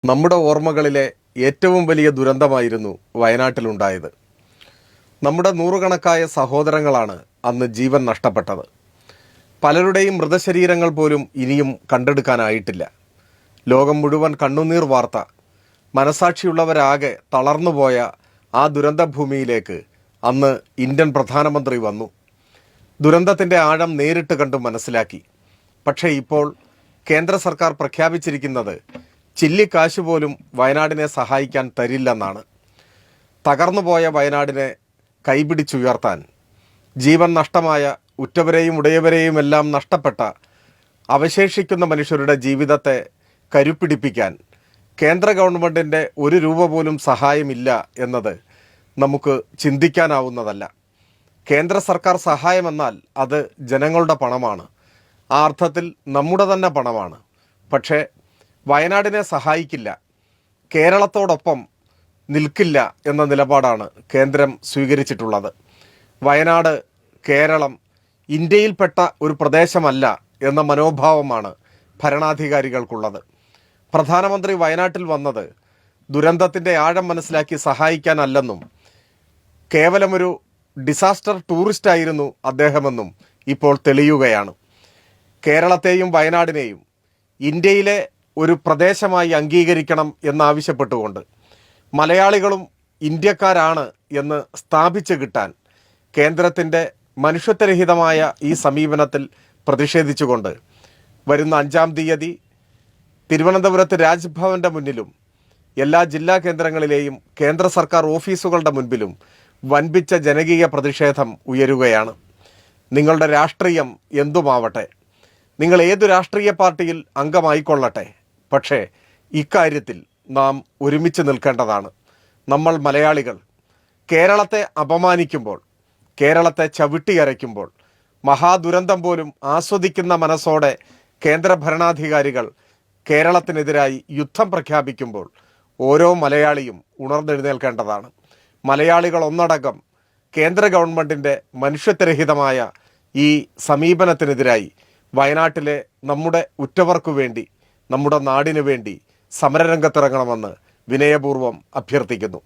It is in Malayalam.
നമ്മുടെ ഓർമ്മകളിലെ ഏറ്റവും വലിയ ദുരന്തമായിരുന്നു വയനാട്ടിലുണ്ടായത്. നമ്മുടെ നൂറുകണക്കായ സഹോദരങ്ങളാണ് അന്ന് ജീവൻ നഷ്ടപ്പെട്ടത്. പലരുടെയും മൃതശരീരങ്ങൾ പോലും ഇനിയും കണ്ടെടുക്കാനായിട്ടില്ല. ലോകം മുഴുവൻ കണ്ണുനീർ വാർത്ത മനസാക്ഷിയുള്ളവരാകെ തളർന്നുപോയ ആ ദുരന്തഭൂമിയിലേക്ക് അന്ന് ഇന്ത്യൻ പ്രധാനമന്ത്രി വന്നു. ദുരന്തത്തിൻ്റെ ആഴം നേരിട്ട് കണ്ടു മനസ്സിലാക്കി. പക്ഷേ ഇപ്പോൾ കേന്ദ്ര സർക്കാർ പ്രഖ്യാപിച്ചിരിക്കുന്നത് ചില്ലിക്കാശ് പോലും വയനാടിനെ സഹായിക്കാൻ തരില്ലെന്നാണ്. തകർന്നുപോയ വയനാടിനെ കൈപിടിച്ചുയർത്താൻ, ജീവൻ നഷ്ടമായ ഉറ്റവരെയും ഉടയവരെയുമെല്ലാം നഷ്ടപ്പെട്ട അവശേഷിക്കുന്ന മനുഷ്യരുടെ ജീവിതത്തെ കരുപ്പിടിപ്പിക്കാൻ കേന്ദ്ര ഗവൺമെൻറ്റിൻ്റെ ഒരു രൂപ പോലും സഹായമില്ല എന്നത് നമുക്ക് ചിന്തിക്കാനാവുന്നതല്ല. കേന്ദ്ര സർക്കാർ സഹായമെന്നാൽ അത് ജനങ്ങളുടെ പണമാണ്. ആ അർത്ഥത്തിൽ നമ്മുടെ തന്നെ പണമാണ്. പക്ഷേ വയനാടിനെ സഹായിക്കില്ല, കേരളത്തോടൊപ്പം നിൽക്കില്ല എന്ന നിലപാടാണ് കേന്ദ്രം സ്വീകരിച്ചിട്ടുള്ളത്. വയനാട്, കേരളം ഇന്ത്യയിൽപ്പെട്ട ഒരു പ്രദേശമല്ല എന്ന മനോഭാവമാണ് ഭരണാധികാരികൾക്കുള്ളത്. പ്രധാനമന്ത്രി വയനാട്ടിൽ വന്നത് ദുരന്തത്തിൻ്റെ ആഴം മനസ്സിലാക്കി സഹായിക്കാനല്ലെന്നും കേവലമൊരു ഡിസാസ്റ്റർ ടൂറിസ്റ്റായിരുന്നു അദ്ദേഹമെന്നും ഇപ്പോൾ തെളിയുകയാണ്. കേരളത്തെയും വയനാടിനെയും ഇന്ത്യയിലെ ഒരു പ്രദേശമായി അംഗീകരിക്കണം എന്നാവശ്യപ്പെട്ടുകൊണ്ട് മലയാളികളും ഇന്ത്യക്കാരാണ് എന്ന് സ്ഥാപിച്ചു കിട്ടാൻ കേന്ദ്രത്തിൻ്റെ മനുഷ്യത്വരഹിതമായ ഈ സമീപനത്തിൽ പ്രതിഷേധിച്ചുകൊണ്ട് വരുന്ന 5-ാം തീയതി തിരുവനന്തപുരത്ത് രാജ്ഭവൻ്റെ മുന്നിലും എല്ലാ ജില്ലാ കേന്ദ്രങ്ങളിലെയും കേന്ദ്ര സർക്കാർ ഓഫീസുകളുടെ മുൻപിലും വൻപിച്ച ജനകീയ പ്രതിഷേധം ഉയരുകയാണ്. നിങ്ങളുടെ രാഷ്ട്രീയം എന്തുമാവട്ടെ, നിങ്ങൾ ഏതു രാഷ്ട്രീയ പാർട്ടിയിൽ അംഗമായിക്കൊള്ളട്ടെ, പക്ഷേ ഇക്കാര്യത്തിൽ നാം ഒരുമിച്ച് നിൽക്കേണ്ടതാണ്. നമ്മൾ മലയാളികൾ കേരളത്തെ അപമാനിക്കുമ്പോൾ, കേരളത്തെ ചവിട്ടിയരയ്ക്കുമ്പോൾ, മഹാദുരന്തം പോലും ആസ്വദിക്കുന്ന മനസ്സോടെ കേന്ദ്ര ഭരണാധികാരികൾ കേരളത്തിനെതിരായി യുദ്ധം പ്രഖ്യാപിക്കുമ്പോൾ ഓരോ മലയാളിയും ഉണർന്നെഴുന്നേൽക്കേണ്ടതാണ്. മലയാളികൾ ഒന്നടങ്കം കേന്ദ്ര ഗവൺമെൻറ്റിൻ്റെ മനുഷ്യത്വരഹിതമായ ഈ സമീപനത്തിനെതിരായി വയനാട്ടിലെ നമ്മുടെ ഉറ്റവർക്കു വേണ്ടി, നമ്മുടെ നാടിനു വേണ്ടി സമരരംഗത്തിറങ്ങണമെന്ന് വിനയപൂർവ്വം അഭ്യർത്ഥിക്കുന്നു.